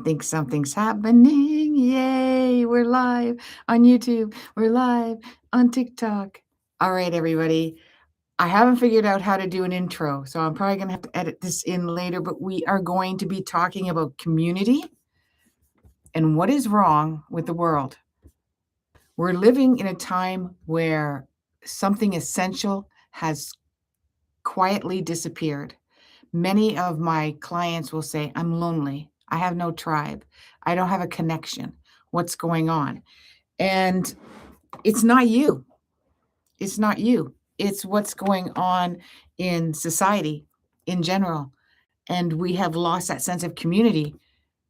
Think something's happening. Yay, we're live on YouTube. We're live on TikTok. All right, everybody. I haven't figured out how to do an intro, so I'm probably going to have to edit this in later, but we are going to be talking about community and what is wrong with the world. We're living in a time where something essential has quietly disappeared. Many of my clients will say, I'm lonely. I have no tribe. I don't have a connection. What's going on? And it's not you. It's not you. It's what's going on in society in general. And we have lost that sense of community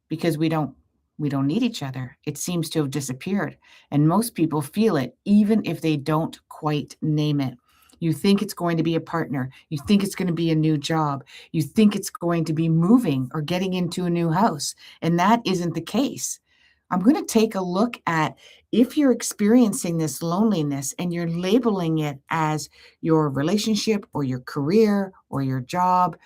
because we don't need each other. It seems to have disappeared. And most people feel it, even if they don't quite name it. You think it's going to be a partner. You think it's going to be a new job. You think it's going to be moving or getting into a new house. And that isn't the case. I'm going to take a look at if you're experiencing this loneliness and you're labeling it as your relationship or your career or your job,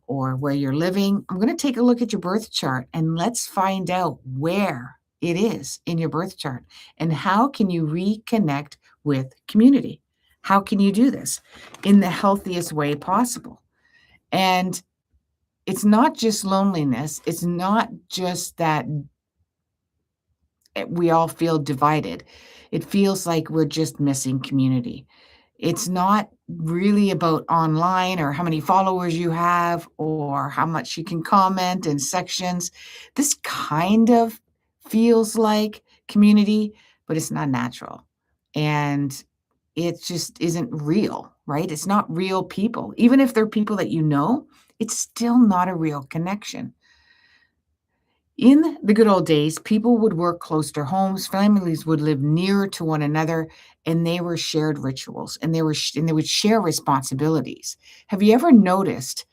or where you're living, I'm going to take a look at your birth chart and let's find out where it is in your birth chart and how can you reconnect with community? How can you do this in the healthiest way possible? And it's not just loneliness. It's not just that we all feel divided. It feels like we're just missing community. It's not really about online or how many followers you have or how much you can comment in sections. This kind of feels like community, but it's not natural. And it just isn't real, right? It's not real people. Even if they're people that you know, it's still not a real connection. In the good old days, people would work close to homes, families would live nearer to one another, and they were shared rituals and they would share responsibilities. Have you ever noticed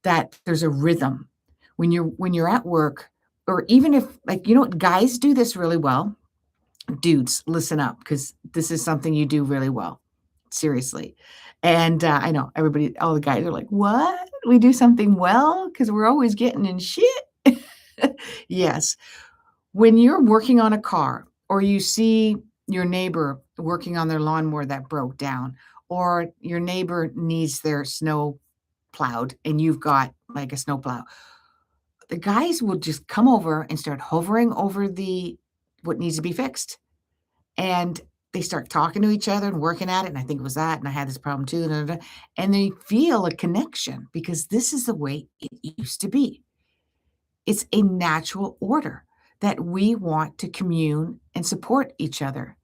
that there's a rhythm when you're at work or even if like guys do this really well. Dudes, listen up because this is something you do really well. Seriously. And I know everybody all the guys are like, "What? We do something well because we're always getting in shit?" Yes. When you're working on a car or you see your neighbor working on their lawnmower that broke down, or your neighbor needs their snow plowed and you've got like a snow plow, the guys will just come over and start hovering over the what needs to be fixed. And they start talking to each other and working at it. And I think it was that. And I had this problem too. Da, da, da. And they feel a connection because this is the way it used to be. It's a natural order that we want to commune and support each other.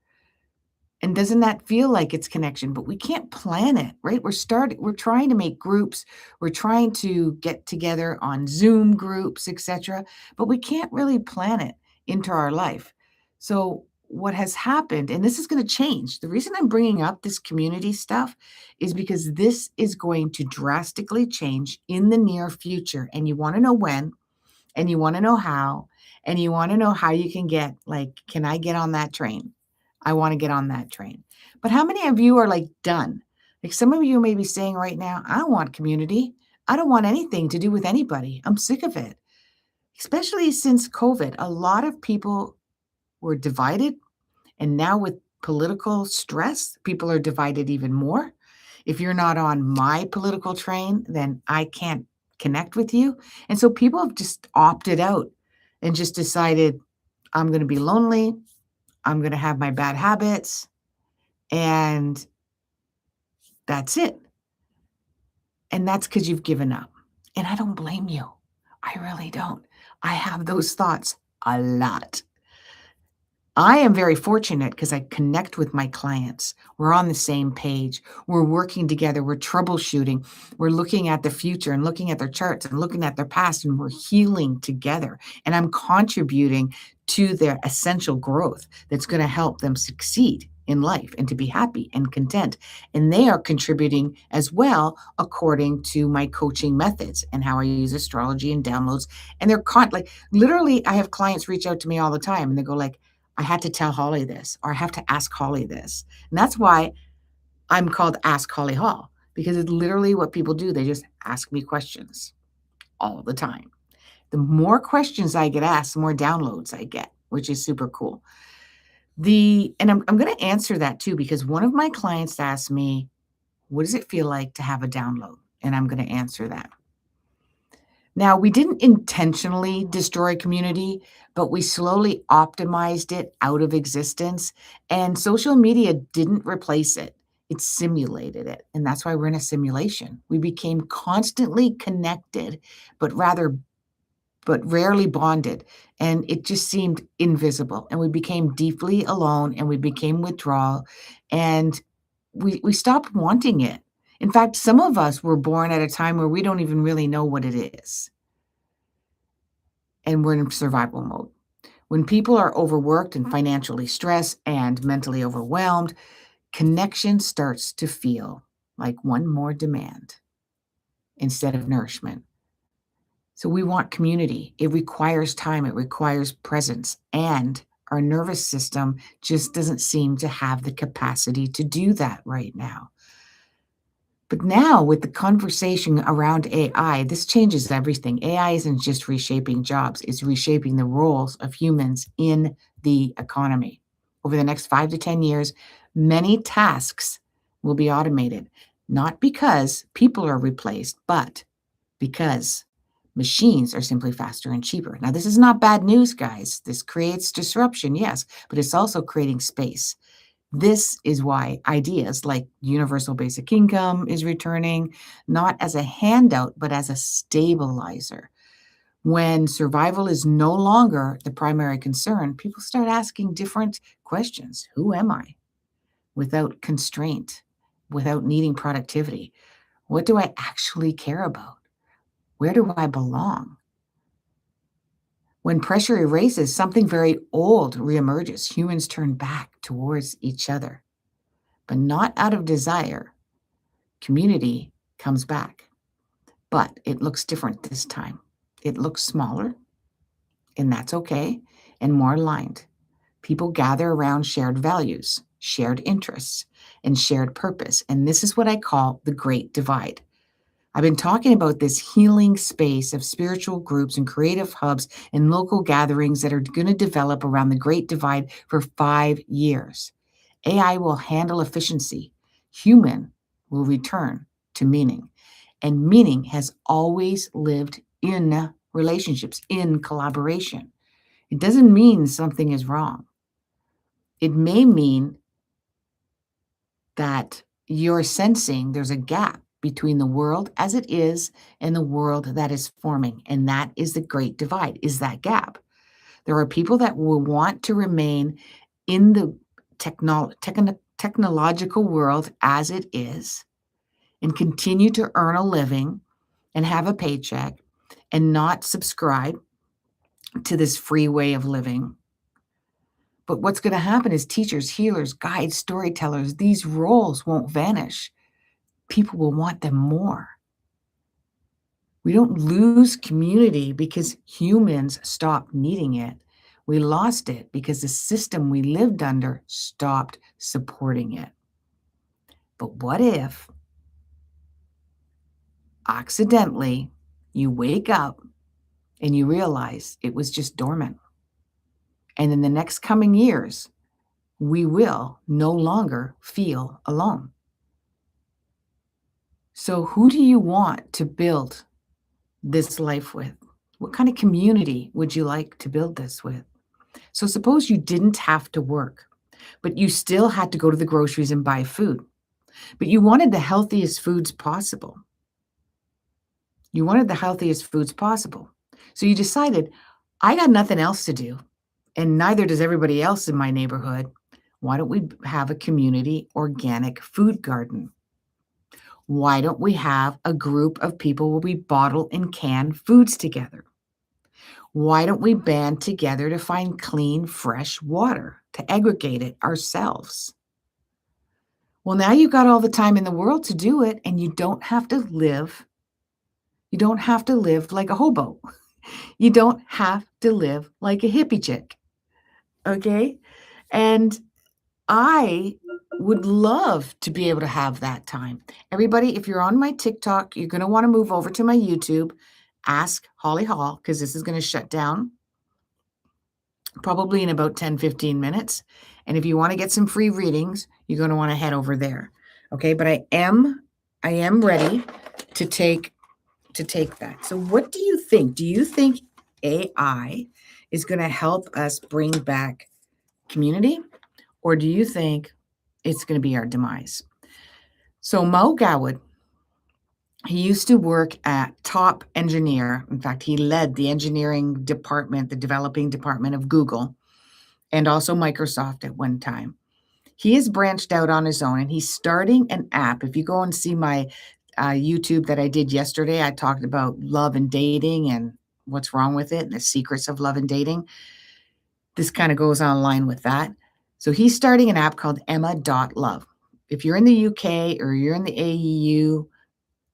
And doesn't that feel like it's connection? But we can't plan it, right? We're trying to make groups, we're trying to get together on Zoom groups, etc. But we can't really plan it into our life. So what has happened, and this is going to change. The reason I'm bringing up this community stuff is because this is going to drastically change in the near future. And you want to know when, and you want to know how, and you want to know how you can get, like, can I get on that train? I want to get on that train. But how many of you are like done? Like some of you may be saying right now, I don't want community. I don't want anything to do with anybody. I'm sick of it. Especially since COVID, a lot of people were divided. And now with political stress, people are divided even more. If you're not on my political train, then I can't connect with you. And so people have just opted out and just decided, I'm going to be lonely. I'm going to have my bad habits. And that's it. And that's because you've given up. And I don't blame you. I really don't. I have those thoughts a lot. I am very fortunate because I connect with my clients. We're on the same page. We're working together. We're troubleshooting. We're looking at the future and looking at their charts and looking at their past, and we're healing together. And I'm contributing to their essential growth that's going to help them succeed in life and to be happy and content. And they are contributing as well according to my coaching methods and how I use astrology and downloads. And they're like literally, I have clients reach out to me all the time and they go like, I had to tell Holly this, or I have to ask Holly this. And that's why I'm called Ask Holly Hall, because it's literally what people do. They just ask me questions all the time. The more questions I get asked, the more downloads I get, which is super cool. I'm going to answer that too, because one of my clients asked me, what does it feel like to have a download? And I'm going to answer that. Now, we didn't intentionally destroy community, but we slowly optimized it out of existence. And social media didn't replace it, it simulated it. And that's why we're in a simulation. We became constantly connected, but rarely bonded. And it just seemed invisible. And we became deeply alone and we became withdrawal. And we stopped wanting it. In fact, some of us were born at a time where we don't even really know what it is. And we're in survival mode. When people are overworked and financially stressed and mentally overwhelmed, connection starts to feel like one more demand instead of nourishment. So we want community. It requires time, it requires presence, and our nervous system just doesn't seem to have the capacity to do that right now. But now with the conversation around AI, this changes everything. AI isn't just reshaping jobs, it's reshaping the roles of humans in the economy. Over the next 5 to 10 years, many tasks will be automated, not because people are replaced, but because machines are simply faster and cheaper. Now, this is not bad news, guys. This creates disruption, yes, but it's also creating space. This is why ideas like universal basic income is returning, not as a handout, but as a stabilizer. When survival is no longer the primary concern, people start asking different questions. Who am I? Without constraint, without needing productivity. What do I actually care about? Where do I belong? When pressure erases, something very old reemerges. Humans turn back towards each other, but not out of desire. Community comes back, but it looks different this time. It looks smaller, and that's okay, and more aligned. People gather around shared values, shared interests, and shared purpose. And this is what I call the Great Divide. I've been talking about this healing space of spiritual groups and creative hubs and local gatherings that are going to develop around the Great Divide for 5 years. AI will handle efficiency. Human will return to meaning. And meaning has always lived in relationships, in collaboration. It doesn't mean something is wrong. It may mean that you're sensing there's a gap between the world as it is and the world that is forming. And that is the Great Divide, is that gap. There are people that will want to remain in the technological world as it is and continue to earn a living and have a paycheck and not subscribe to this free way of living. But what's going to happen is teachers, healers, guides, storytellers, these roles won't vanish. People will want them more. We don't lose community because humans stopped needing it. We lost it because the system we lived under stopped supporting it. But what if accidentally you wake up and you realize it was just dormant? And in the next coming years, we will no longer feel alone. So who do you want to build this life with? What kind of community would you like to build this with? So suppose you didn't have to work, but you still had to go to the groceries and buy food, but you wanted the healthiest foods possible. You wanted the healthiest foods possible. So you decided, I got nothing else to do, and neither does everybody else in my neighborhood. Why don't we have a community organic food garden? Why don't we have a group of people where we bottle and can foods together? Why don't we band together to find clean, fresh water, to aggregate it ourselves? Well, now you've got all the time in the world to do it, and you don't have to live like a hobo. You don't have to live like a hippie chick. Okay? And I would love to be able to have that time. Everybody, if you're on my TikTok, you're going to want to move over to my YouTube ask Holly Hall, because this is going to shut down probably in about 10-15 minutes. And if you want to get some free readings, you're going to want to head over there. Okay, but I am ready to take that. So what do you think? Do you think AI is going to help us bring back community, or do you think it's going to be our demise? So Mo Gawad, he used to work at top engineer. In fact, he led the engineering department, the developing department of Google, and also Microsoft at one time. He has branched out on his own, and he's starting an app. If you go and see my YouTube that I did yesterday, I talked about love and dating and what's wrong with it and the secrets of love and dating. This kind of goes online with that. So he's starting an app called Emma.love. If you're in the UK or you're in the AEU,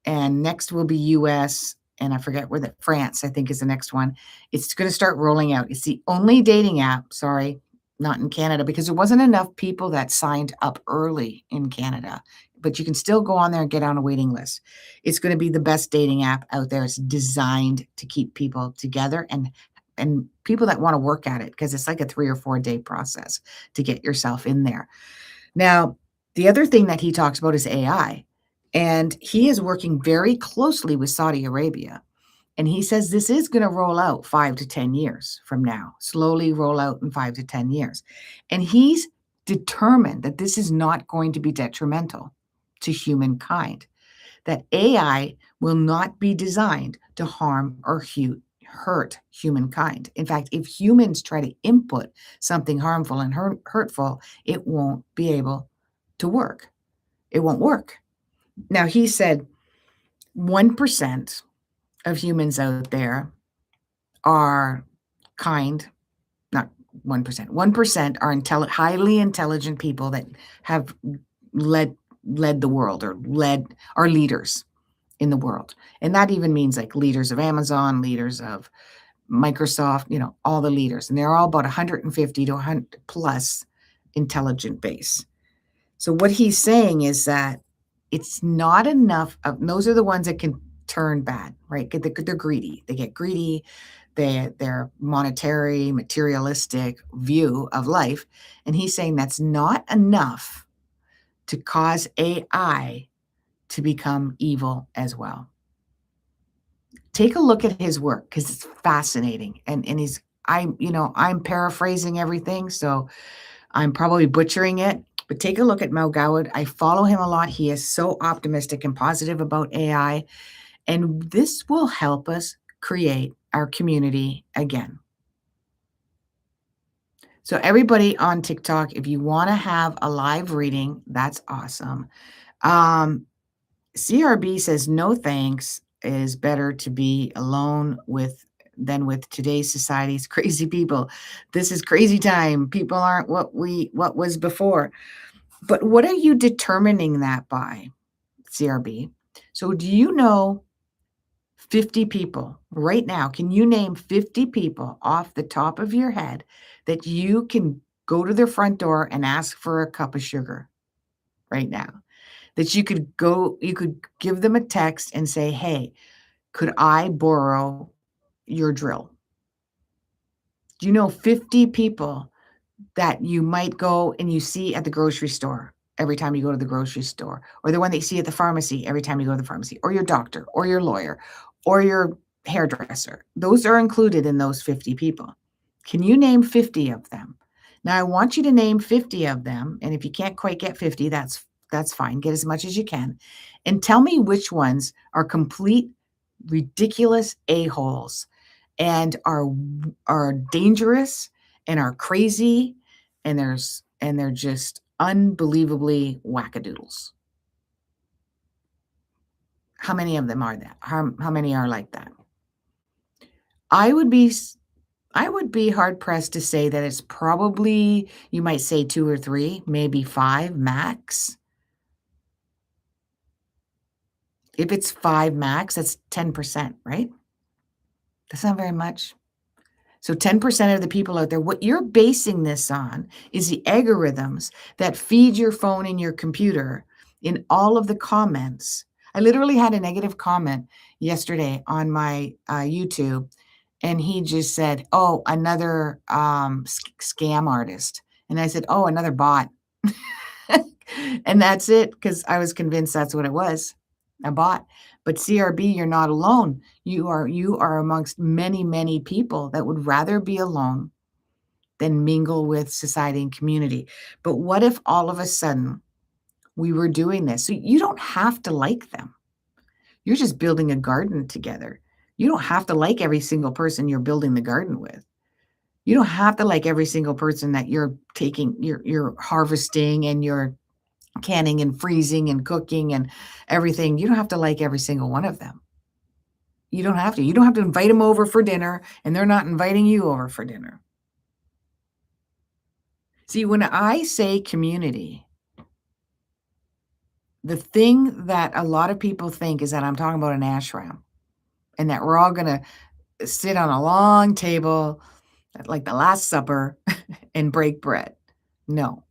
and next will be US, and I forget where France, I think, is the next one. It's going to start rolling out. It's the only dating app, sorry, not in Canada, because there wasn't enough people that signed up early in Canada. But you can still go on there and get on a waiting list. It's going to be the best dating app out there. It's designed to keep people together and people that want to work at it, because it's like a 3 or 4 day process to get yourself in there. Now, the other thing that he talks about is AI. And he is working very closely with Saudi Arabia. And he says this is going to roll out 5 to 10 years from now, slowly roll out in 5 to 10 years. And he's determined that this is not going to be detrimental to humankind, that AI will not be designed to harm or hurt humankind. In fact, if humans try to input something harmful and hurtful, it won't be able to work. It won't work. Now, he said 1% of humans out there are kind, not 1%. 1% are highly intelligent people that have led the world, or are leaders in the world. And that even means like leaders of Amazon, leaders of Microsoft, all the leaders. And they're all about 150 to 100 plus intelligent base. So what he's saying is that it's not enough of, those are the ones that can turn bad, right? They're greedy. They get greedy. Their monetary, materialistic view of life. And he's saying that's not enough to cause AI to become evil as well. Take a look at his work, because it's fascinating. And I'm paraphrasing everything, so I'm probably butchering it. But take a look at Mo Gawad. I follow him a lot. He is so optimistic and positive about AI. And this will help us create our community again. So everybody on TikTok, if you want to have a live reading, that's awesome. CRB says, no thanks, is better to be alone than with today's society's crazy people. This is crazy time. People aren't what was before. But what are you determining that by, CRB? So do you know 50 people right now? Can you name 50 people off the top of your head that you can go to their front door and ask for a cup of sugar right now? That you could give them a text and say, hey, could I borrow your drill? Do you know 50 people that you might go and you see at the grocery store every time you go to the grocery store, or the one that you see at the pharmacy every time you go to the pharmacy, or your doctor, or your lawyer, or your hairdresser? Those are included in those 50 people. Can you name 50 of them? Now, I want you to name 50 of them, and if you can't quite get 50, that's fine. Get as much as you can. And tell me which ones are complete ridiculous a-holes and are dangerous and are crazy, and they're just unbelievably wackadoodles. How many of them are that? How many are like that? I would be hard pressed to say that it's probably, you might say 2 or 3, maybe 5 max. If it's 5 max, that's 10%, right? That's not very much. So 10% of the people out there, what you're basing this on is the algorithms that feed your phone and your computer in all of the comments I literally had a negative comment yesterday on my, YouTube, and he just said, "Oh, another, scam artist." And I said, "Oh, another bot." And that's it, because I was convinced that's what it was, a bot. But CRB, you're not alone. You are amongst many, many people that would rather be alone than mingle with society and community. But what if all of a sudden we were doing this? So you don't have to like them. You're just building a garden together. You don't have to like every single person you're building the garden with. You don't have to like every single person that you're harvesting and you're canning and freezing and cooking and everything. You don't have to like every single one of them. You don't have to. You don't have to invite them over for dinner, and they're not inviting you over for dinner. See, when I say community, the thing that a lot of people think is that I'm talking about an ashram and that we're all gonna sit on a long table like the Last Supper and break bread. No.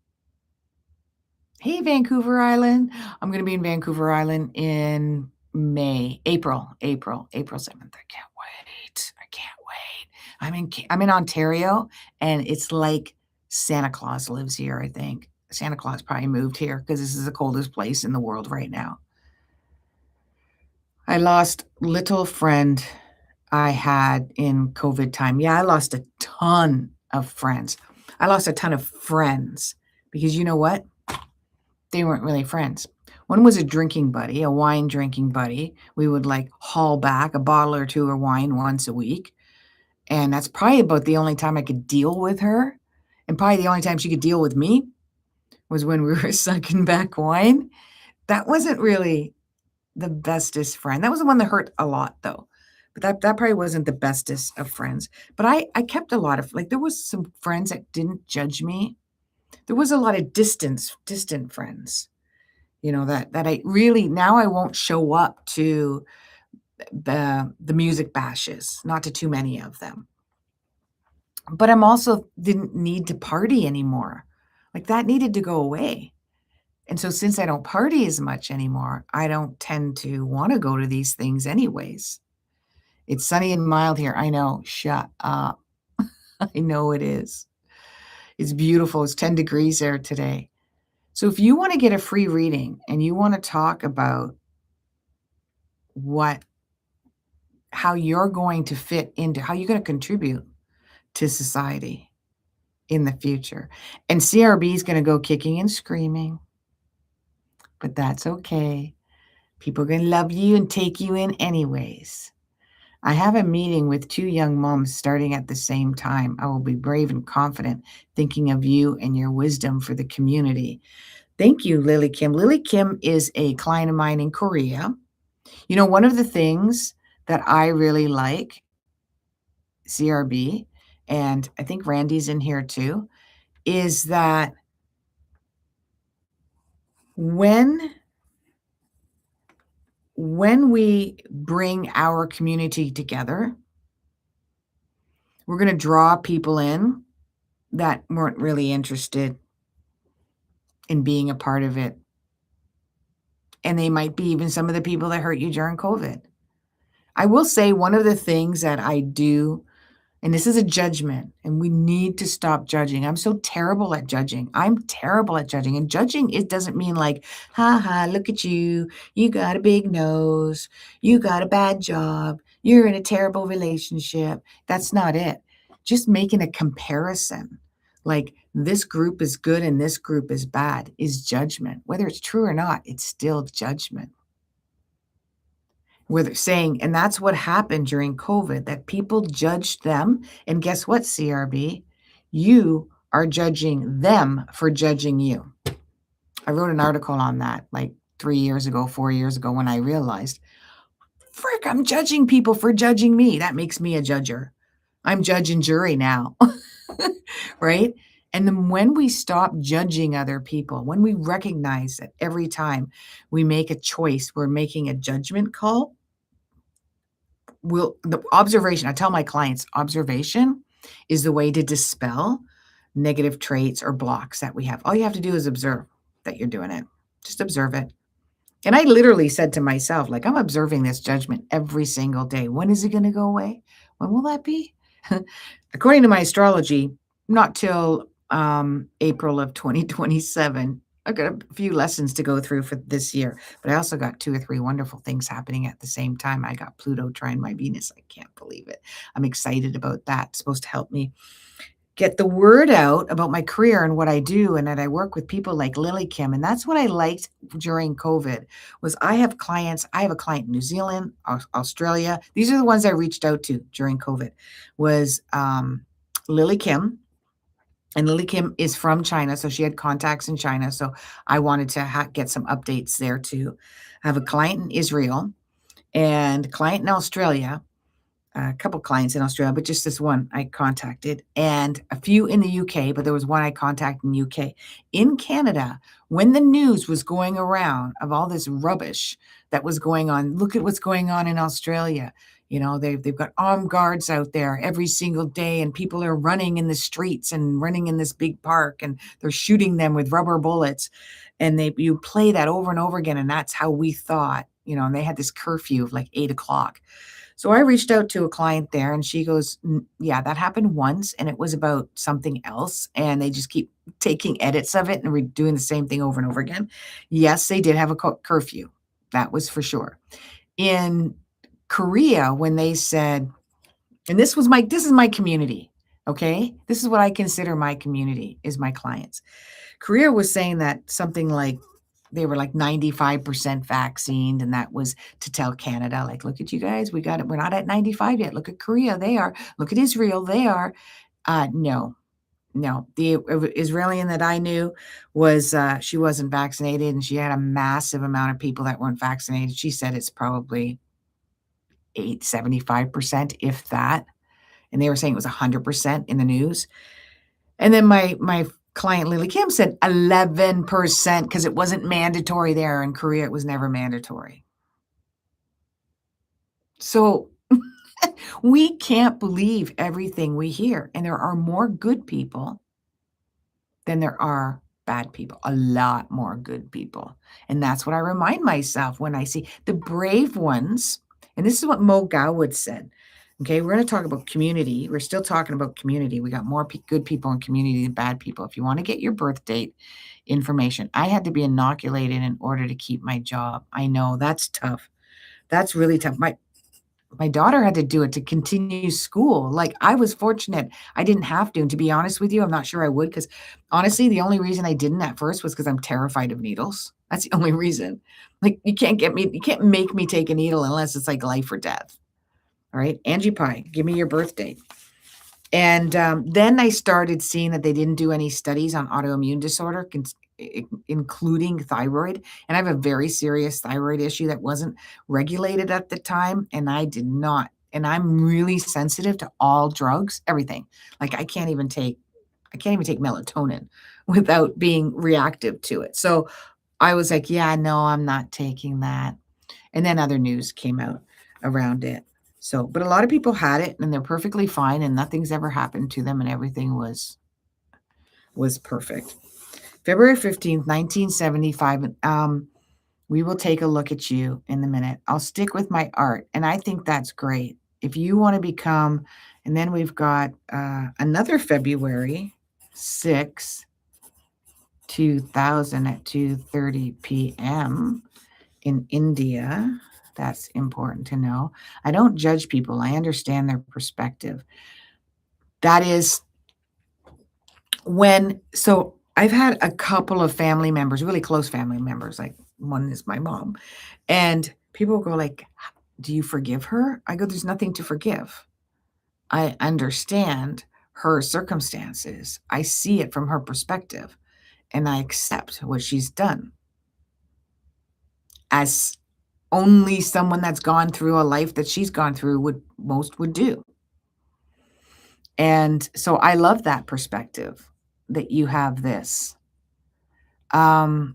Hey, Vancouver Island. I'm gonna be in Vancouver Island in April 7th. I can't wait. I can't wait. I'm in Ontario, and it's like Santa Claus lives here, I think. Santa Claus probably moved here because this is the coldest place in the world right now. I lost little friend I had in COVID time. Yeah, I lost a ton of friends. I lost a ton of friends because you know what? They weren't really friends. One was a drinking buddy, a wine drinking buddy. We would like haul back a bottle or two of wine once a week. And that's probably about the only time I could deal with her. And probably the only time she could deal with me was when we were sucking back wine. That wasn't really the bestest friend. That was the one that hurt a lot though. But that probably wasn't the bestest of friends. But I kept a lot of, like, there was some friends that didn't judge me. There was a lot of distant friends, that I really, now I won't show up to the music bashes, not to too many of them. But I'm also didn't need to party anymore. Like, that needed to go away. And so since I don't party as much anymore, I don't tend to wanna go to these things anyways. It's sunny and mild here. I know. Shut up. I know it is. It's beautiful. It's 10 degrees there today. So if you wanna get a free reading and you wanna talk about what how you're going to fit into how you're gonna contribute to society in the future, and CRB is gonna go kicking and screaming, but that's okay. People are gonna love you and take you in anyways. I have a meeting with 2 young moms starting at the same time. I will be brave and confident, thinking of you and your wisdom for the community. Thank you, Lily Kim. Lily Kim is a client of mine in Korea. One of the things that I really like, CRB, and I think Randy's in here too, is that when we bring our community together, we're gonna draw people in that weren't really interested in being a part of it. And they might be even some of the people that hurt you during COVID. I will say one of the things that I do, and this is a judgment, and we need to stop judging. I'm so terrible at judging. I'm terrible at judging. And judging, it doesn't mean like, ha ha, look at you. You got a big nose. You got a bad job. You're in a terrible relationship. That's not it. Just making a comparison. Like this group is good and this group is bad is judgment. Whether it's true or not, it's still judgment. Where they're saying, and that's what happened during COVID, that people judged them. And guess what, CRB? You are judging them for judging you. I wrote an article on that like 3 years ago, 4 years ago, when I realized, frick, I'm judging people for judging me. That makes me a judger. I'm judge and jury now, right? And then when we stop judging other people, when we recognize that every time we make a choice, we're making a judgment call, the observation, I tell my clients, observation is the way to dispel negative traits or blocks that we have. All you have to do is observe that you're doing it. Just observe it. And I literally said to myself, like, I'm observing this judgment every single day. When is it going to go away? When will that be? According to my astrology, not till April of 2027. I've got a few lessons to go through for this year, but I also got 2 or 3 wonderful things happening at the same time. I got Pluto trine my Venus. I can't believe it. I'm excited about that. It's supposed to help me get the word out about my career and what I do, and that I work with people like Lily Kim. And that's what I liked during COVID was I have clients. I have a client in New Zealand, Australia. These are the ones I reached out to during COVID was Lily Kim. And Lily Kim is from China, so she had contacts in China. So I wanted to get some updates there too. I have a client in Israel and a client in Australia, a couple clients in Australia, but just this one I contacted, and a few in the UK, but there was one I contacted in UK. In Canada, when the news was going around of all this rubbish that was going on, look at what's going on in Australia. You know, they've got armed guards out there every single day, and people are running in the streets and running in this big park, and they're shooting them with rubber bullets. And you play that over and over again, and that's how we thought, you know, and they had this curfew of like 8 o'clock. So I reached out to a client there and she goes, Yeah, that happened once and it was about something else. And they just keep taking edits of it and doing the same thing over and over again. Yes, they did have a curfew. That was for sure. In Korea, when they said, and this is my community. Okay. This is what I consider my community is my clients. Korea was saying that something like they were like 95% vaccinated, and that was to tell Canada, like, look at you guys, we got it. We're not at 95 yet. Look at Korea, they are. Look at Israel, they are. No, no. The Israeli that I knew was she wasn't vaccinated, and she had a massive amount of people that weren't vaccinated. She said it's probably 75%, if that. And they were saying it was 100% in the news. And then my client Lily Kim said 11% because it wasn't mandatory there. In Korea, it was never mandatory. So we can't believe everything we hear. And there are more good people than there are bad people, a lot more good people. And that's what I remind myself when I see the brave ones. And this is what Mo Gawad said. Okay, we're going to talk about community. We're still talking about community. We got more good people in community than bad people. If you want to get your birth date information, I had to be inoculated in order to keep my job. I know that's tough. That's really tough. My daughter had to do it to continue school. Like I was fortunate. I didn't have to. And to be honest with you, I'm not sure I would because honestly, the only reason I didn't at first was because I'm terrified of needles. That's the only reason. Like you can't make me take a needle unless it's like life or death. All right, Angie Pie, give me your birth date. And then I started seeing that they didn't do any studies on autoimmune disorder, including thyroid. And I have a very serious thyroid issue that wasn't regulated at the time, and I did not. And I'm really sensitive to all drugs, everything. Like I can't even take melatonin without being reactive to it. So I was like, yeah, no, I'm not taking that. And then other news came out around it. So, but a lot of people had it and they're perfectly fine and nothing's ever happened to them and everything was perfect. February 15th, 1975. We will take a look at you in a minute. I'll stick with my art. And I think that's great. If you want to become, and then we've got another February 6, 2000 at 2:30 p.m. in India. That's important to know. I don't judge people. I understand their perspective. That is so I've had a couple of family members, really close family members, like one is my mom, and people go like, do you forgive her? I go, there's nothing to forgive. I understand her circumstances. I see it from her perspective, and I accept what she's done as only someone that's gone through a life that she's gone through would do. And so I love that perspective that you have this. I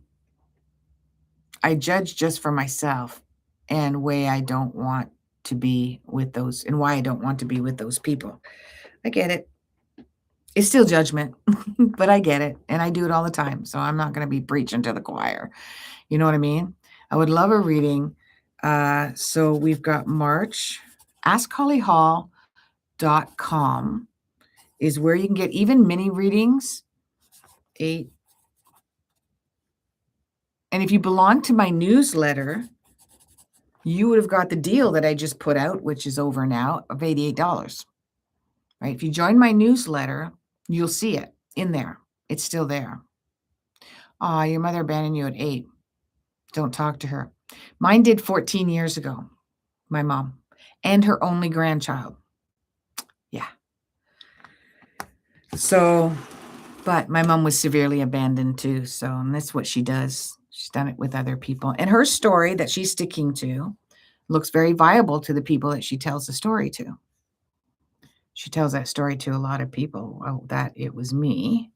judge just for myself and way I don't want to be with those and why I don't want to be with those people. I get it. It's still judgment, but I get it. And I do it all the time. So I'm not going to be preaching to the choir. You know what I mean? I would love a reading. So we've got March. AskHollyHall.com is where you can get even mini readings. 8. And if you belong to my newsletter, you would have got the deal that I just put out, which is over now, of $88. Right? If you join my newsletter, you'll see it in there. It's still there. Your mother abandoned you at 8. Don't talk to her. Mine did 14 years ago, my mom, and her only grandchild. Yeah. So, but my mom was severely abandoned too. So, and that's what she does. She's done it with other people. And her story that she's sticking to looks very viable to the people that she tells the story to. She tells that story to a lot of people. Oh, that it was me.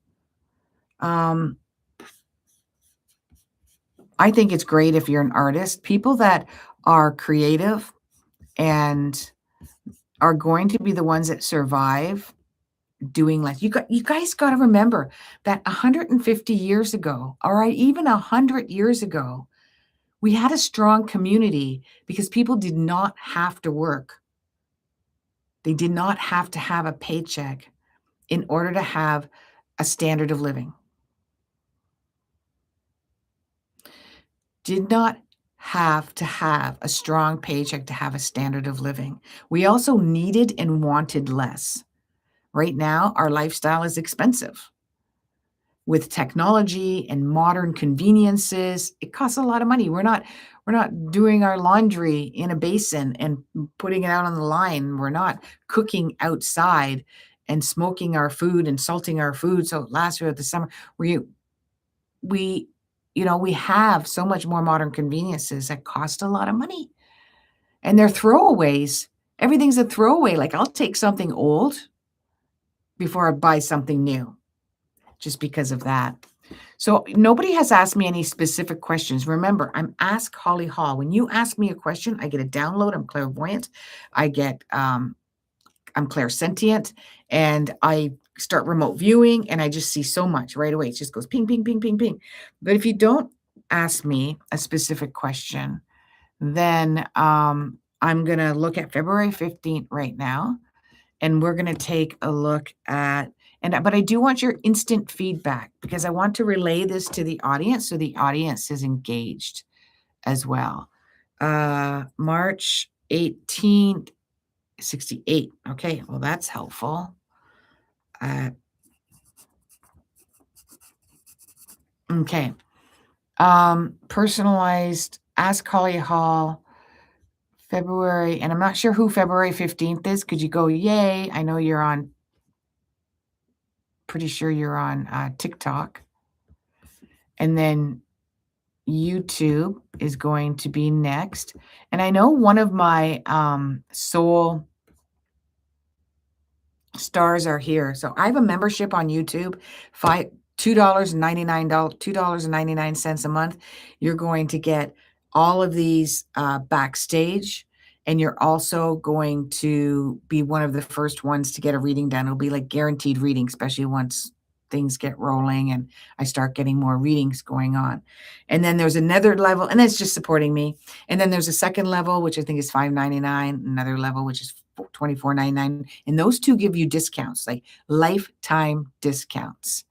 I think it's great if you're an artist. People that are creative and are going to be the ones that survive doing less. You guys got to remember that 150 years ago, or even 100 years ago, we had a strong community because people did not have to work. They did not have to have a paycheck in order to have a standard of living. Did not have to have a strong paycheck to have a standard of living. We also needed and wanted less. Right now, our lifestyle is expensive. With technology and modern conveniences, it costs a lot of money. We're not doing our laundry in a basin and putting it out on the line. We're not cooking outside and smoking our food and salting our food so it lasts throughout the summer. We have so much more modern conveniences that cost a lot of money. And they're throwaways. Everything's a throwaway. Like, I'll take something old before I buy something new, just because of that. So nobody has asked me any specific questions. Remember, I'm Ask Holly Hall. When you ask me a question, I get a download. I'm clairvoyant. I'm clairsentient, and I start remote viewing, and I just see so much right away. It just goes ping, ping, ping, ping, ping. But if you don't ask me a specific question, then I'm going to look at February 15th right now, and we're going to take a look at, but I do want your instant feedback because I want to relay this to the audience so the audience is engaged as well. March 18th, 68. Okay, well, that's helpful. Okay. Personalized Ask Holly Hall, February, and I'm not sure who February 15th is. Could you go, yay? I know you're on, pretty sure you're on TikTok. And then YouTube is going to be next. And I know one of my soul stars are here. So I have a membership on YouTube, $2.99 a month. You're going to get all of these backstage, and you're also going to be one of the first ones to get a reading done. It'll be like guaranteed reading, especially once things get rolling and I start getting more readings going on. And then there's another level, and that's just supporting me. And then there's a second level, which I think is $5.99, another level, which is $24.99. And those two give you discounts, like lifetime discounts.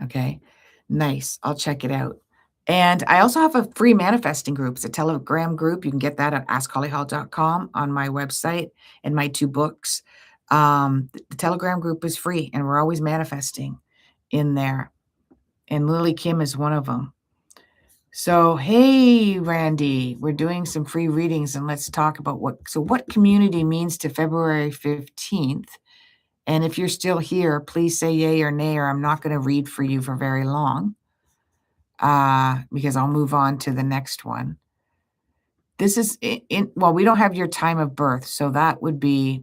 Okay, nice. I'll check it out. And I also have a free manifesting group. It's a Telegram group. You can get that at askhollyhall.com on my website and my 2 books. The Telegram group is free, and we're always manifesting in there. And Lily Kim is one of them. So, hey, Randy, we're doing some free readings, and let's talk about what community means to February 15th. And if you're still here, please say yay or nay, or I'm not going to read for you for very long because I'll move on to the next one. This is, well, we don't have your time of birth, so that would be,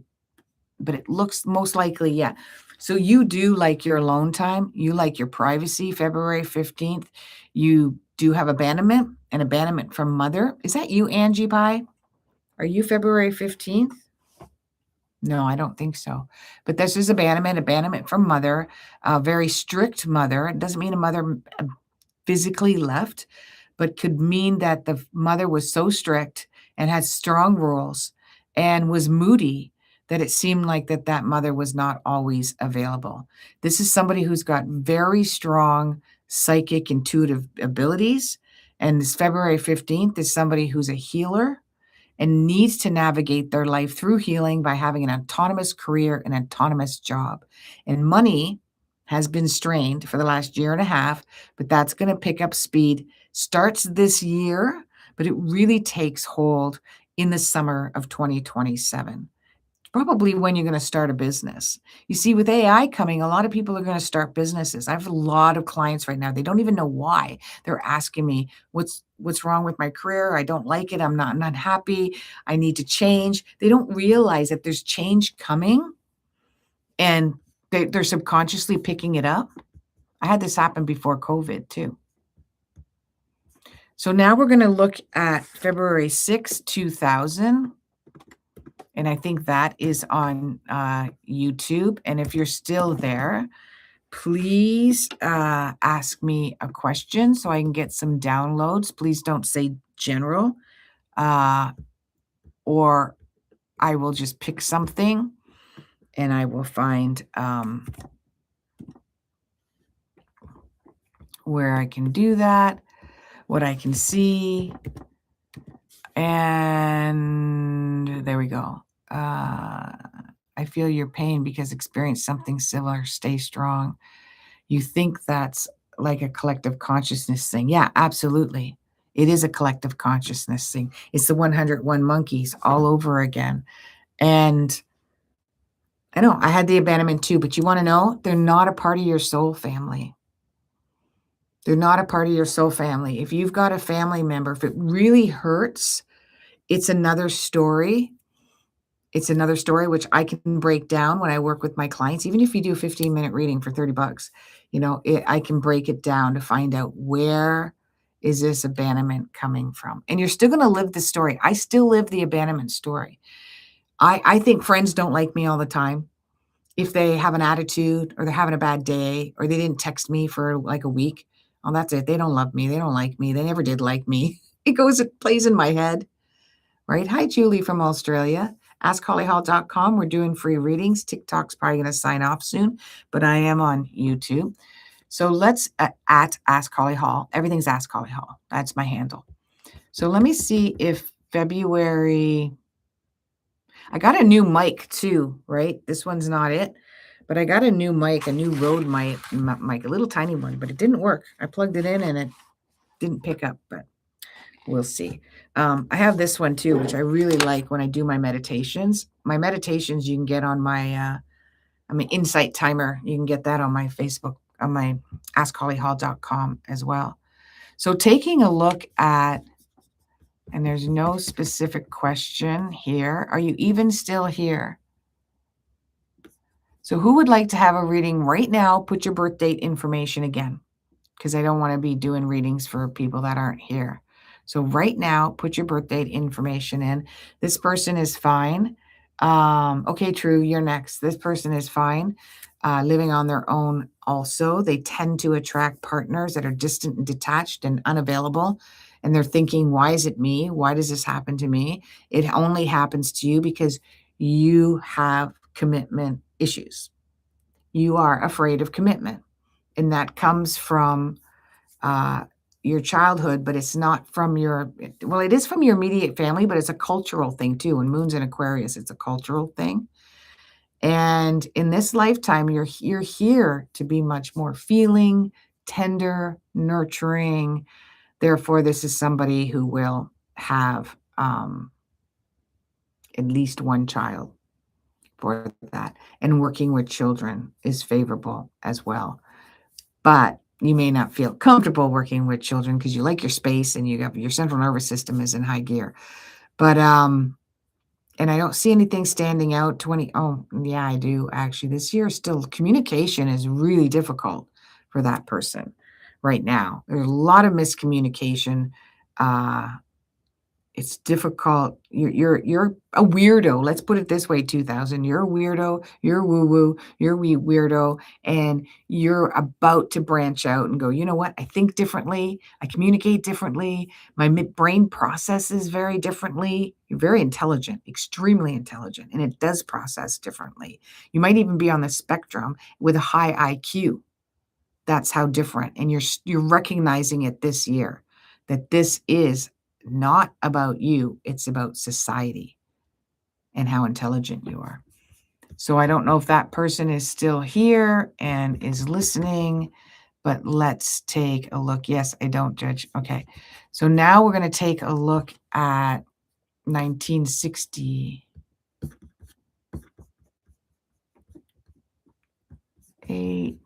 but it looks most likely, yeah. So you do like your alone time. You like your privacy, February 15th. You do have abandonment and abandonment from mother. Is that you, Angie Pie? Are you February 15th? No, I don't think so. But this is abandonment from mother, a very strict mother. It doesn't mean a mother physically left, but could mean that the mother was so strict and had strong rules and was moody that it seemed like that mother was not always available. This is somebody who's got very strong psychic intuitive abilities, and this February 15th is somebody who's a healer and needs to navigate their life through healing by having an autonomous career, an autonomous job. And money has been strained for the last year and a half, but that's going to pick up speed. Starts this year, but it really takes hold in the summer of 2027. Probably when you're going to start a business. You see, with AI coming, a lot of people are going to start businesses. I have a lot of clients right now. They don't even know why. They're asking me, what's wrong with my career? I don't like it. I'm not happy. I need to change. They don't realize that there's change coming and they're subconsciously picking it up. I had this happen before COVID too. So now we're going to look at February 6, 2000. And I think that is on YouTube. And if you're still there, please ask me a question so I can get some downloads. Please don't say general, or I will just pick something and I will find where I can do that, what I can see. And there we go. I feel your pain because experience something similar. Stay strong. You think that's like a collective consciousness thing. Yeah, absolutely. It is a collective consciousness thing. It's the 101 monkeys all over again. And I know I had the abandonment too, but you want to know, they're not a part of your soul family. They're not a part of your soul family. If you've got a family member, if it really hurts, it's another story. It's another story which I can break down when I work with my clients. Even if you do a 15-minute reading for $30, I can break it down to find out where is this abandonment coming from. And you're still going to live the story. I still live the abandonment story. I think friends don't like me all the time. If they have an attitude or they're having a bad day or they didn't text me for like a week, oh, that's it. They don't love me. They don't like me. They never did like me. It plays in my head. Right? Hi, Julie from Australia. AskHollyHall.com. We're doing free readings. TikTok's probably going to sign off soon, but I am on YouTube. So let's at Ask Holly Hall. Everything's Ask Holly Hall. That's my handle. So let me see if February. I got a new mic too, right? This one's not it, but I got a new mic, a new Rode mic, a little tiny one, but it didn't work. I plugged it in and it didn't pick up, but we'll see. I have this one too, which I really like when I do my meditations. My meditations you can get on my Insight Timer. You can get that on my Facebook, on my AskHollyHall.com as well. So taking a look at, and there's no specific question here. Are you even still here? So who would like to have a reading right now? Put your birth date information again, because I don't want to be doing readings for people that aren't here. So right now, put your birth date information in. This person is fine. Okay, True, you're next. This person is fine. Living on their own also. They tend to attract partners that are distant and detached and unavailable. And they're thinking, why is it me? Why does this happen to me? It only happens to you because you have commitment issues. You are afraid of commitment. And that comes from your childhood, but it's not from it is from your immediate family, but it's a cultural thing too. When Moon's in Aquarius, it's a cultural thing. And in this lifetime, you're here to be much more feeling, tender, nurturing. Therefore, this is somebody who will have at least one child for that. And working with children is favorable as well. But you may not feel comfortable working with children because you like your space and your central nervous system is in high gear. But, and I don't see anything standing out. Oh, yeah, I do actually. This year, still communication is really difficult for that person right now. There's a lot of miscommunication It's difficult. You're a weirdo. Let's put it this way, 2000. You're a weirdo. You're woo-woo. You're a wee weirdo, and you're about to branch out and go, "You know what? I think differently. I communicate differently. My brain processes very differently." You're very intelligent, extremely intelligent, and it does process differently. You might even be on the spectrum with a high IQ. That's how different, and you're recognizing it this year, that this is not about you, it's about society and how intelligent you are. So I don't know if that person is still here and is listening, but let's take a look. Yes, I don't judge. Okay. So now we're going to take a look at 1968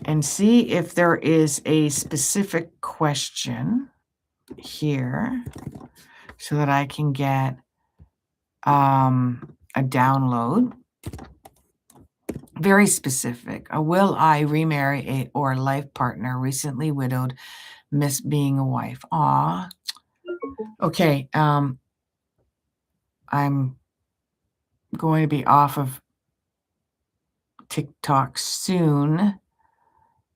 and see if there is a specific question here so that I can get a download. Very specific. Will I remarry a or life partner, recently widowed, miss being a wife? Aw. Okay. I'm going to be off of TikTok soon,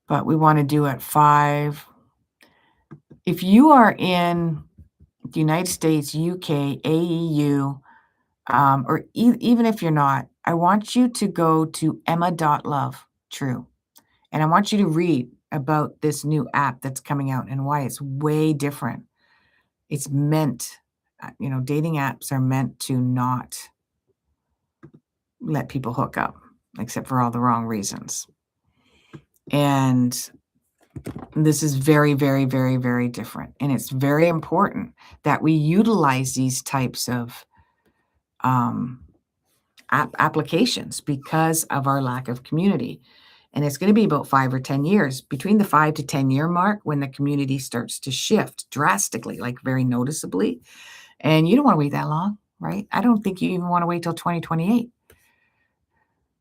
but we want to do at 5. If you are in the United States, UK, AEU, or even if you're not, I want you to go to emma.love, true. And I want you to read about this new app that's coming out and why it's way different. It's meant, dating apps are meant to not let people hook up, except for all the wrong reasons. And this is very, very, very, very different. And it's very important that we utilize these types of applications because of our lack of community. And it's going to be about 5 or 10 years, between the 5 to 10 year mark, when the community starts to shift drastically, like very noticeably. And you don't want to wait that long, right? I don't think you even want to wait till 2028.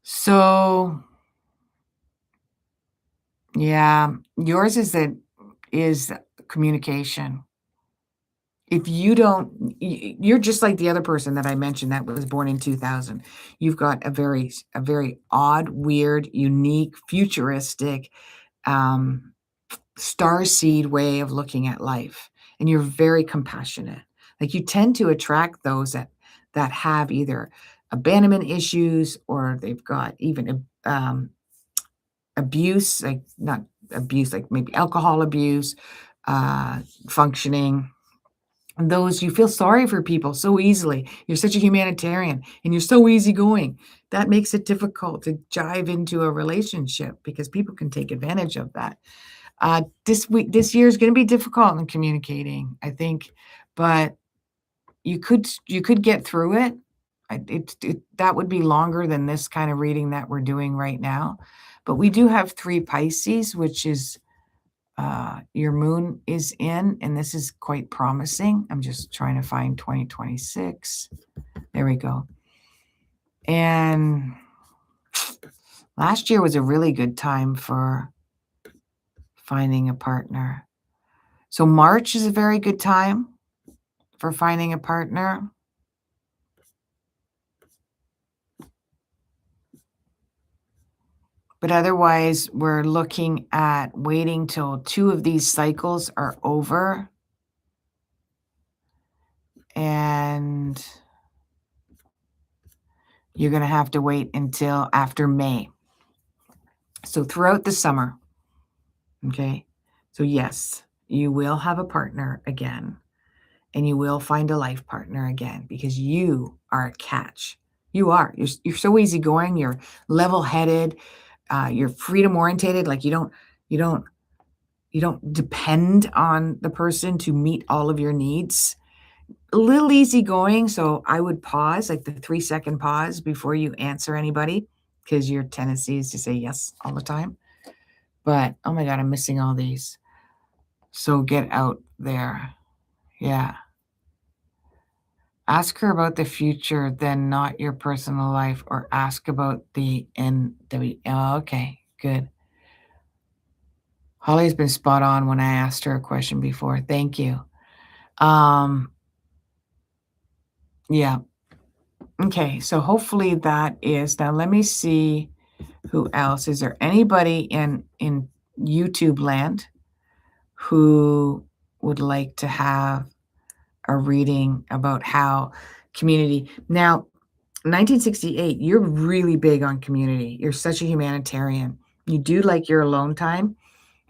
So yeah, yours is communication. If you don't, you're just like the other person that I mentioned that was born in 2000. You've got a very odd, weird, unique, futuristic, star seed way of looking at life, and you're very compassionate. Like, you tend to attract those that have either abandonment issues, or they've got even abuse, like not abuse, like maybe alcohol abuse, functioning. Those, you feel sorry for people so easily. You're such a humanitarian and you're so easygoing. That makes it difficult to jive into a relationship because people can take advantage of that. This year is going to be difficult in communicating, I think, but you could get through it. That would be longer than this kind of reading that we're doing right now. But we do have 3 Pisces, which is your moon is in, and this is quite promising. I'm just trying to find 2026. There we go. And last year was a really good time for finding a partner. So March is a very good time for finding a partner. But otherwise, we're looking at waiting till 2 of these cycles are over. And you're going to have to wait until after May. So throughout the summer, okay? So yes, you will have a partner again, and you will find a life partner again, because you are a catch. You are. You're so easygoing. You're level-headed. You're freedom-oriented. Like, you don't depend on the person to meet all of your needs. A little easygoing, so I would pause, like the 3-second pause before you answer anybody, because your tendency is to say yes all the time. But oh my God, I'm missing all these. So get out there. Yeah. Ask her about the future, then not your personal life, or ask about the NW. Oh, okay, good. Holly's been spot on when I asked her a question before. Thank you. Um, yeah. Okay, so hopefully that is now let me see who else. Is there anybody in YouTube land who would like to have a reading about how community now 1968, you're really big on community. You're such a humanitarian. You do like your alone time,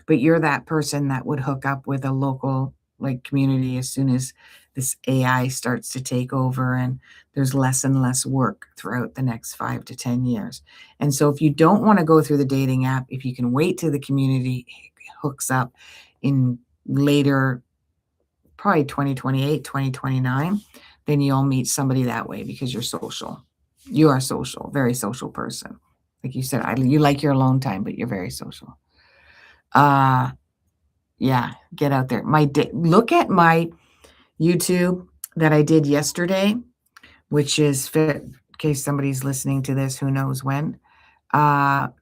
but you're that person that would hook up with a local, like, community as soon as this AI starts to take over and there's less and less work throughout the next 5 to 10 years. And so if you don't wanna go through the dating app, if you can wait till the community hooks up in later, probably 2028, 2029, then you'll meet somebody that way because you're social. You are social, very social person. Like you said, you like your alone time, but you're very social. Uh yeah, get out there. Look at my YouTube that I did yesterday, which is in case somebody's listening to this, who knows when,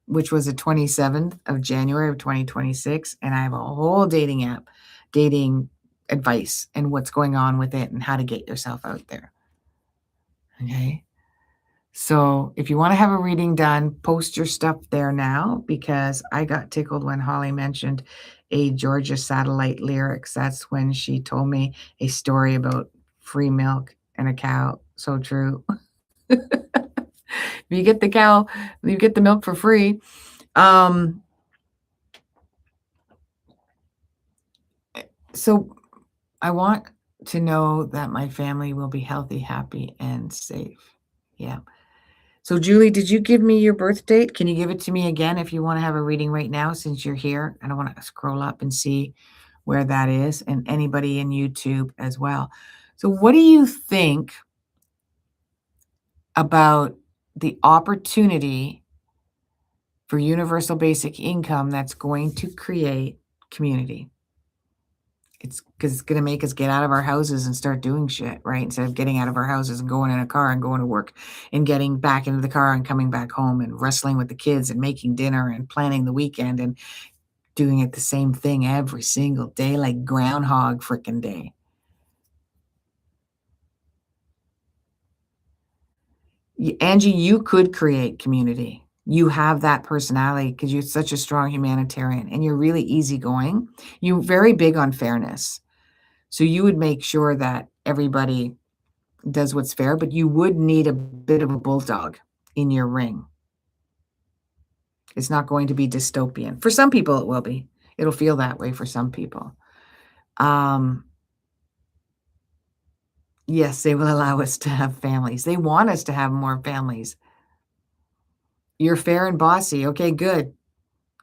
which was the 27th of January of 2026, and I have a whole dating app, dating advice and what's going on with it and how to get yourself out there. Okay? So, if you wanna have a reading done, post your stuff there now because I got tickled when Holly mentioned a Georgia Satellite lyrics. That's when she told me a story about free milk and a cow. So true. If you get the cow, you get the milk for free. Um, so I want to know that my family will be healthy, happy, and safe. Yeah. So, Julie, did you give me your birth date? Can you give it to me again if you want to have a reading right now since you're here? I don't want to scroll up and see where that is, and anybody in YouTube as well. So, what do you think about the opportunity for universal basic income that's going to create community? It's because it's gonna make us get out of our houses and start doing shit, right? Instead of getting out of our houses and going in a car and going to work and getting back into the car and coming back home and wrestling with the kids and making dinner and planning the weekend and doing it the same thing every single day like Groundhog frickin' Day. Angie, you could create community. You have that personality because you're such a strong humanitarian and you're really easygoing. You're very big on fairness. So you would make sure that everybody does what's fair, but you would need a bit of a bulldog in your ring. It's not going to be dystopian. For some people, it will be. It'll feel that way for some people. Um, yes, they will allow us to have families. They want us to have more families. You're fair and bossy. Okay, good,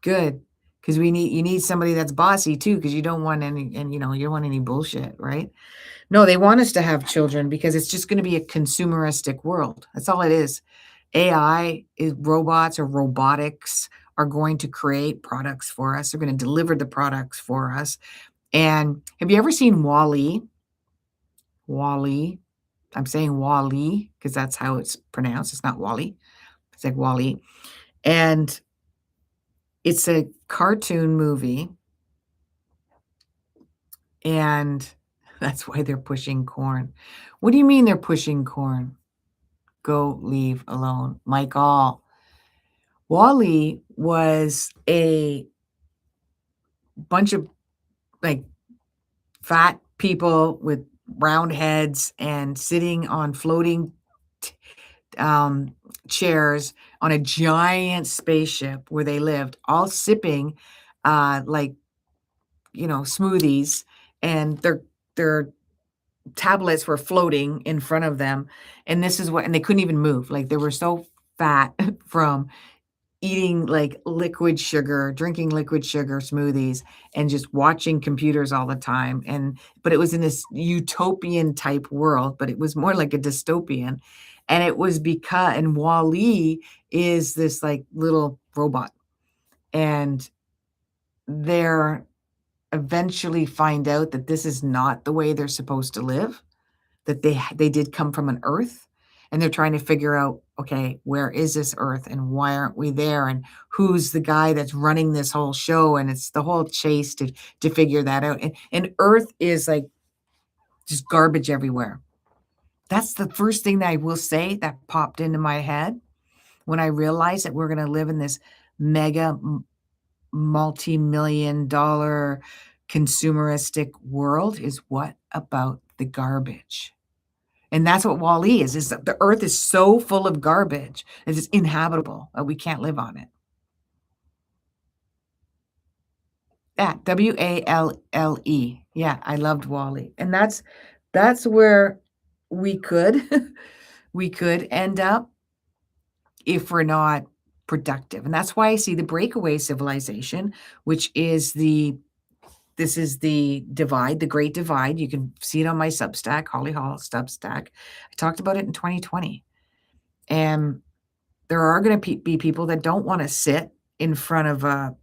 good. Because you need somebody that's bossy too, because you don't want any, and you don't want any bullshit, right? No, they want us to have children because it's just gonna be a consumeristic world. That's all it is. AI is robots or robotics are going to create products for us. They're gonna deliver the products for us. And have you ever seen WALL-E? WALL-E. I'm saying WALL-E because that's how it's pronounced. It's not Wally. It's like WALL-E. And it's a cartoon movie, and that's why they're pushing corn. What do you mean they're pushing corn? Go leave alone. Michael. WALL-E was a bunch of, like, fat people with round heads and sitting on floating t chairs on a giant spaceship where they lived, all sipping, like, smoothies, and their tablets were floating in front of them, and they couldn't even move, like, they were so fat from eating, like, liquid sugar, drinking liquid sugar smoothies, and just watching computers all the time, but it was in this utopian type world, but it was more like a dystopian, and it was because and Wall-E is this, like, little robot, and they're eventually find out that this is not the way they're supposed to live, that they did come from an Earth, and they're trying to figure out okay, where is this Earth and why aren't we there? And who's the guy that's running this whole show? And it's the whole chase to figure that out. And Earth is like just garbage everywhere. That's the first thing that I will say that popped into my head when I realized that we're going to live in this mega multi-million dollar consumeristic world is what about the garbage? And that's what Wall-E is that the earth is so full of garbage that it's inhabitable, we can't live on it. Yeah, Wall-E. Yeah, I loved Wall-E. And that's where we could we could end up if we're not productive. And that's why I see the breakaway civilization, which is this is the divide, the great divide. You can see it on my Substack, Holly Hall Substack. I talked about it in 2020. And there are going to be people that don't want to sit in front of a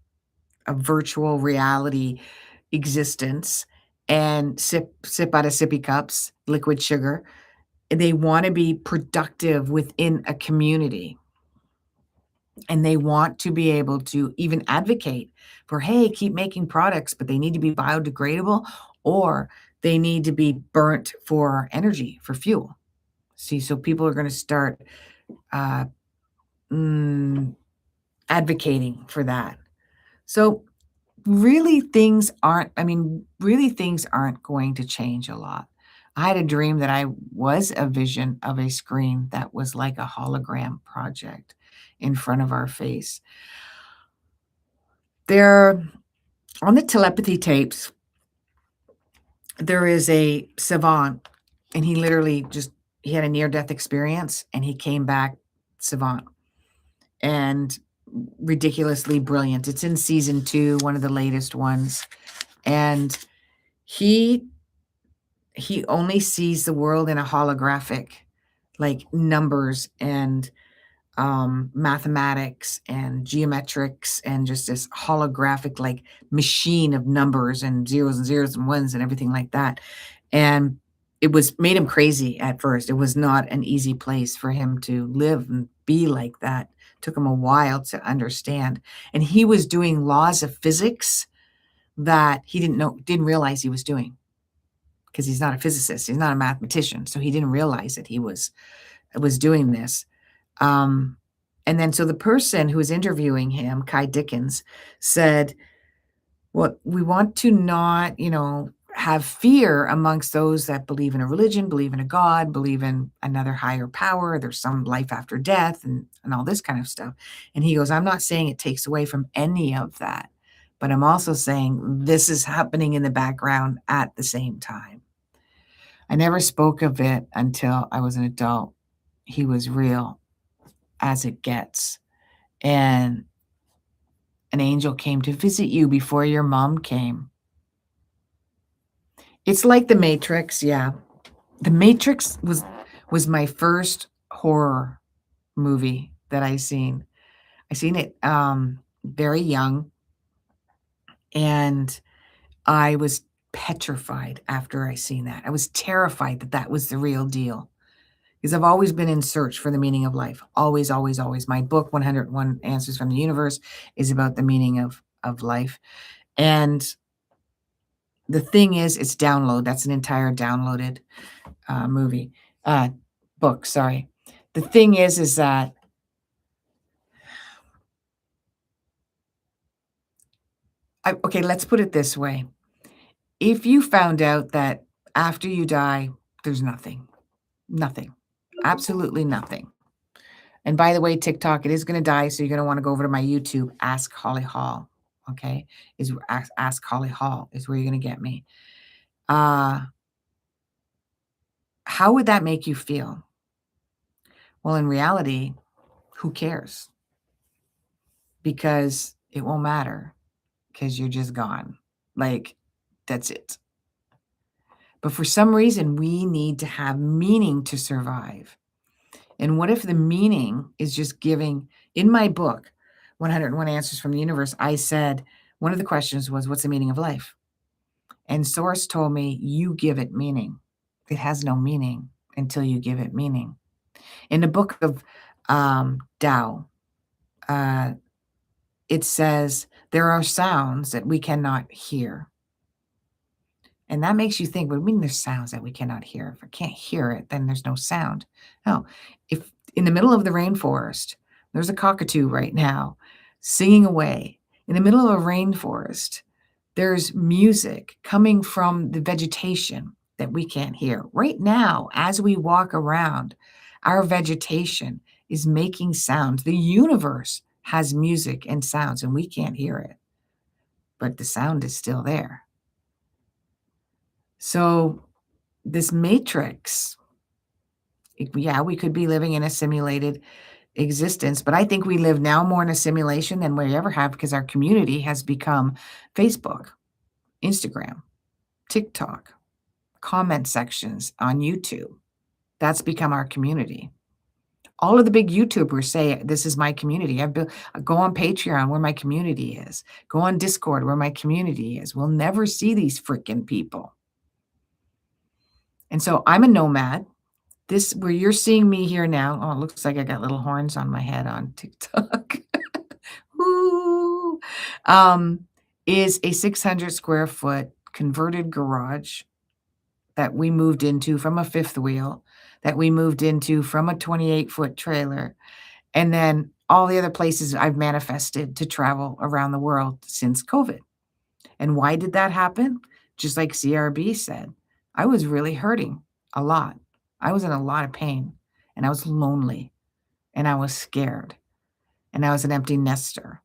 virtual reality existence and sip out of sippy cups, liquid sugar. They want to be productive within a community. And they want to be able to even advocate for, hey, keep making products, but they need to be biodegradable or they need to be burnt for energy, for fuel. See, so people are going to start uh, advocating for that. So really things aren't going to change a lot. I had a dream that I was a vision of a screen that was like a hologram project in front of our face. There, on the telepathy tapes, there is a savant, and he literally he had a near-death experience, and he came back savant and ridiculously brilliant. It's in season 2, one of the latest ones, and he only sees the world in a holographic, like numbers and mathematics and geometrics and just this holographic like machine of numbers and zeros and ones and everything like that. And it was made him crazy at first. It was not an easy place for him to live and be like that. It took him a while to understand. And he was doing laws of physics that he didn't realize he was doing, because he's not a physicist, he's not a mathematician, so he didn't realize that he was doing this. And then so the person who was interviewing him, Kai Dickens, said, well, we want to not, have fear amongst those that believe in a religion, believe in a God, believe in another higher power, there's some life after death and all this kind of stuff. And he goes, I'm not saying it takes away from any of that, but I'm also saying this is happening in the background at the same time. I never spoke of it until I was an adult. He was real as it gets. And an angel came to visit you before your mom came. It's like The Matrix, yeah. The Matrix was my first horror movie that I seen. I seen it very young, and I was petrified after I seen that. I was terrified that that was the real deal. Because I've always been in search for the meaning of life. Always, always, always. My book, 101 Answers from the Universe, is about the meaning of life. And the thing is, it's download. That's an entire downloaded book, sorry. The thing is that okay, let's put it this way. If you found out that after you die, there's nothing, absolutely nothing. And by the way, TikTok, it is going to die, so you're going to want to go over to my YouTube, Ask Holly Hall. Okay, Ask Holly Hall is where you're going to get me. How would that make you feel? Well, in reality, who cares? Because it won't matter, because you're just gone. Like, that's it. But for some reason, we need to have meaning to survive. And what if the meaning is just giving? In my book, 101 Answers from the Universe, I said, one of the questions was, what's the meaning of life? And Source told me, you give it meaning. It has no meaning until you give it meaning. In the book of Tao. Uh, it says, "There are sounds that we cannot hear." And that makes you think, "What do you mean there's sounds that we cannot hear? If I can't hear it, then there's no sound." No. If in the middle of the rainforest, there's a cockatoo right now singing away. In the middle of a rainforest, there's music coming from the vegetation that we can't hear. Right now, as we walk around, our vegetation is making sounds. The universe has music and sounds, and we can't hear it, but the sound is still there. So, this matrix, yeah, we could be living in a simulated existence, but I think we live now more in a simulation than we ever have because our community has become Facebook, Instagram, TikTok, comment sections on YouTube. That's become our community. All of the big YouTubers say, "This is my community." Go on Patreon where my community is. Go on Discord where my community is. We'll never see these freaking people. And so I'm a nomad. This where you're seeing me here now, oh, it looks like I got little horns on my head on TikTok. Woo! Um, is a 600 square foot converted garage that we moved into from a fifth wheel, that we moved into from a 28-foot trailer, and then all the other places I've manifested to travel around the world since COVID. And why did that happen? Just like CRB said, I was really hurting a lot. I was in a lot of pain, and I was lonely, and I was scared, and I was an empty nester,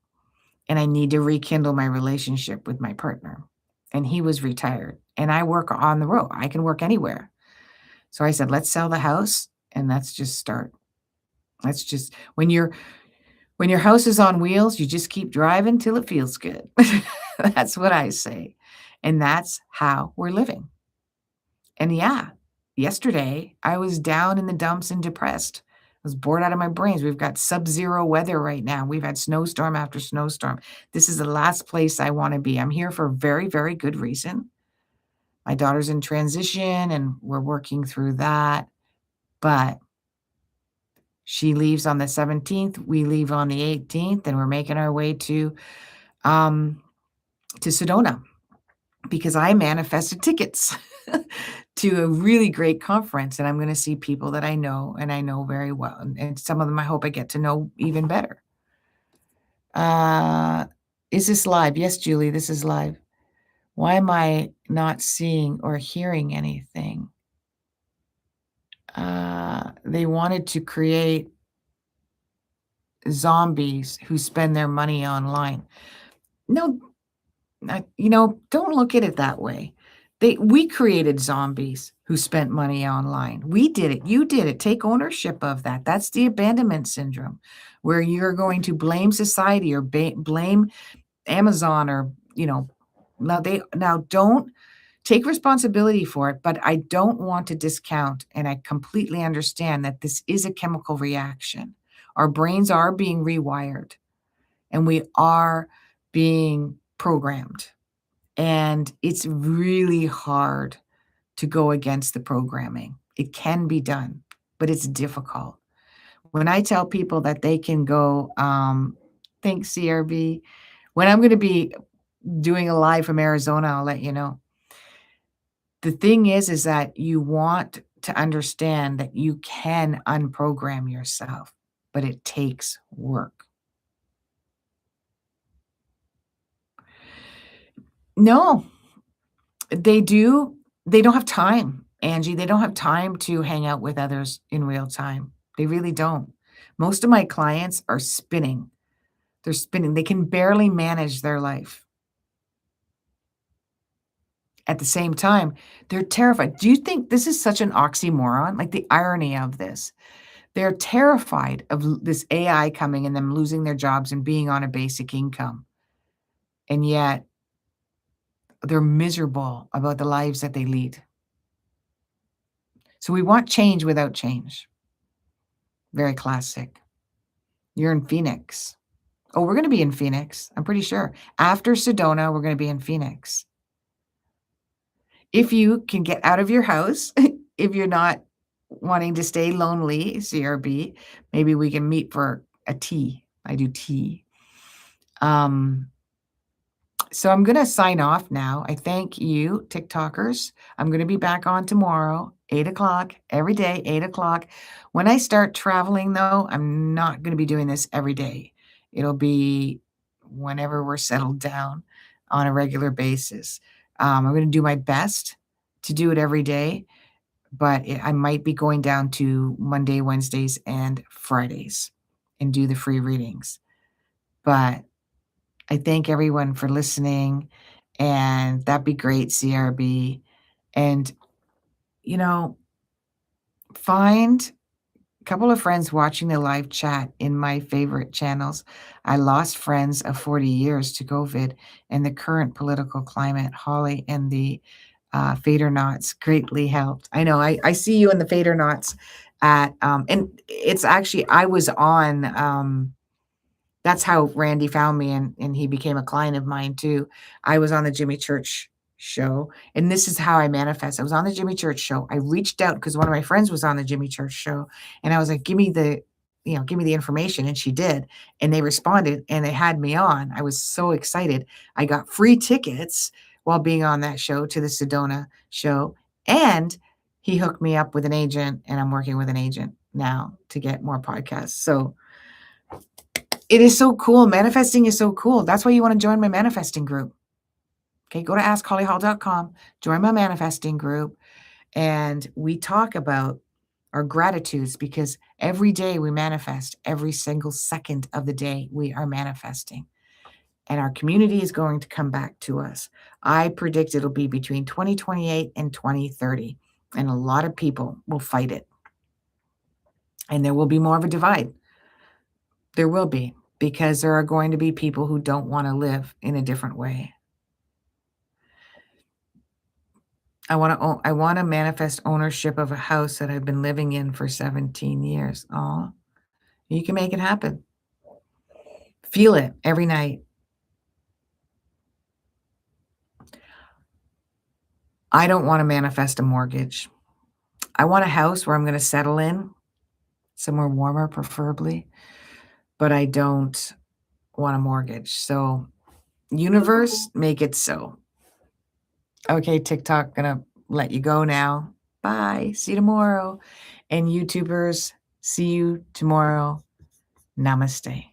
and I need to rekindle my relationship with my partner. And he was retired, and I work on the road. I can work anywhere. So I said, "Let's sell the house, and let's just start." Let's just when your house is on wheels, you just keep driving till it feels good. That's what I say, and that's how we're living. And yeah, yesterday, I was down in the dumps and depressed. I was bored out of my brains. We've got sub-zero weather right now. We've had snowstorm after snowstorm. This is the last place I wanna be. I'm here for a very, very good reason. My daughter's in transition, and we're working through that, but she leaves on the 17th, we leave on the 18th, and we're making our way um, to Sedona because I manifested tickets to a really great conference, and I'm gonna see people that I know and I know very well, and some of them I hope I get to know even better. Uh, is this live? Yes, Julie, this is live. Why am I not seeing or hearing anything? They wanted to create zombies who spend their money online. No, don't look at it that way. We created zombies who spent money online. We did it. You did it. Take ownership of that. That's the abandonment syndrome, where you're going to blame society or blame Amazon or, now don't take responsibility for it, but I don't want to discount, and I completely understand that this is a chemical reaction. Our brains are being rewired, and we are being programmed. And it's really hard to go against the programming. It can be done, but it's difficult. When I tell people that they can go, thanks, CRB. When I'm gonna be doing a live from Arizona, I'll let you know. The thing is that you want to understand that you can unprogram yourself, but it takes work. No, they do. They don't have time, Angie. They don't have time to hang out with others in real time. They really don't. Most of my clients are spinning. They're spinning. They can barely manage their life. At the same time, they're terrified. Do you think this is such an oxymoron? Like the irony of this. They're terrified of this AI coming and them losing their jobs and being on a basic income. And yet they're miserable about the lives that they lead. So we want change without change. Very classic. You're in Phoenix. Oh, we're gonna be in Phoenix, I'm pretty sure. After Sedona, we're gonna be in Phoenix. If you can get out of your house, if you're not wanting to stay lonely, CRB, maybe we can meet for a tea. I do tea. So I'm gonna sign off now. I thank you, TikTokers. I'm gonna be back on tomorrow, 8 o'clock, every day, 8 o'clock. When I start traveling, though, I'm not gonna be doing this every day. It'll be whenever we're settled down on a regular basis. I'm gonna do my best to do it every day, but I might be going down to Monday, Wednesdays, and Fridays and do the free readings. But I thank everyone for listening, and that'd be great, CRB. And, you know, find a couple of friends watching the live chat in my favorite channels. I lost friends of 40 years to COVID and the current political climate. Holly and the Fader Knots greatly helped. I know I see you in the Fader Knots at, and it's actually, I was on, that's how Randy found me, and he became a client of mine too. I was on the Jimmy Church show, and this is how I manifest. I was on the Jimmy Church show. I reached out because one of my friends was on the Jimmy Church show, and I was like, give me the information," and she did, and they responded, and they had me on. I was so excited. I got free tickets while being on that show to the Sedona show, and he hooked me up with an agent, and I'm working with an agent now to get more podcasts. So it is so cool. Manifesting is so cool. That's why you want to join my manifesting group. Okay, go to askhollyhall.com, join my manifesting group, and we talk about our gratitudes because every day we manifest, every single second of the day we are manifesting. And our community is going to come back to us. I predict it'll be between 2028 and 2030, and a lot of people will fight it. And there will be more of a divide. There will be, because there are going to be people who don't want to live in a different way. I want to manifest ownership of a house that I've been living in for 17 years. Oh, you can make it happen. Feel it every night. I don't want to manifest a mortgage. I want a house where I'm going to settle in, somewhere warmer preferably, but I don't want a mortgage. So, universe, make it so. Okay, TikTok, gonna let you go now. Bye. See you tomorrow. And YouTubers, see you tomorrow. Namaste.